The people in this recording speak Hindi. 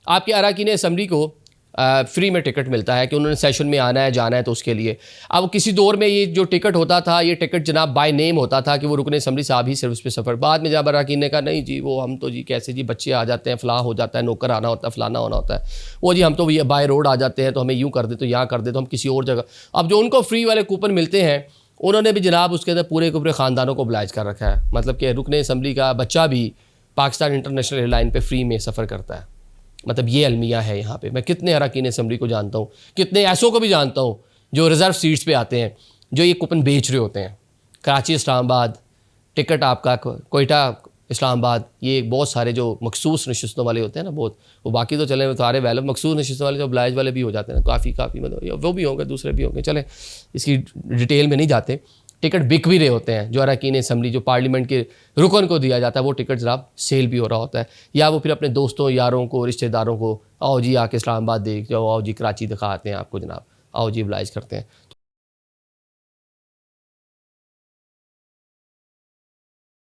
आपके अरकान असम्बली को फ्री में टिकट मिलता है कि उन्होंने सेशन में आना है जाना है, तो उसके लिए अब किसी दौर में ये जो टिकट होता था, ये टिकट जनाब बाय नेम होता था कि वो रुकन असम्बली साहब ही सिर्फ उस पर सफ़र। बाद में जब अरकान ने कहा नहीं जी वो हम तो जी कैसे जी बच्चे आ जाते हैं, फ़लाँ हो जाता है, नौकर आना होता है, फ़लाना होना होता है, वो जी हम तो ये बाय रोड आ जाते हैं, तो हमें यूँ कर दे, तो यहाँ कर दे, तो हम किसी और जगह। अब जो उनको फ्री वाले कूपन मिलते हैं उन्होंने भी जनाब उसके अंदर पूरे के पूरे ख़ानदानों को oblige कर रखा है। मतलब कि रुकन असम्बली का बच्चा भी पाकिस्तान इंटरनेशनल एयरलाइन पे फ्री में सफ़र करता है। मतलब ये अलमिया है यहाँ पे। मैं कितने अरकान असम्बली को जानता हूँ, कितने ऐसों को भी जानता हूँ जो रिज़र्व सीट्स पे आते हैं, जो ये कूपन बेच रहे होते हैं। कराची इस्लामाबाद टिकट आपका कोयटा इस्लामाबाद, ये बहुत सारे जो मखसूस नशिस्तों वाले होते हैं ना, बहुत वो बाकी तो चले सारे वैल्यू मखसूस नशिस्तों वाले जो ब्लाइज वाले भी हो जाते हैं ना, काफ़ी मतलब वो भी होंगे, दूसरे भी होंगे, चले इसकी डिटेल में नहीं जाते। टिकट बिक भी रहे होते हैं जो अरकान असम्बली जो पार्लियामेंट के रुकन को दिया जाता है, वो टिकट जनाब सेल भी हो रहा होता है। या वो फिर अपने दोस्तों यारों को रिश्तेदारों को आओ जी आके इस्लामाबाद देख जाओ, आओ जी कराची दिखाते हैं आपको जनाब, आओ जी ब्लाइज करते हैं।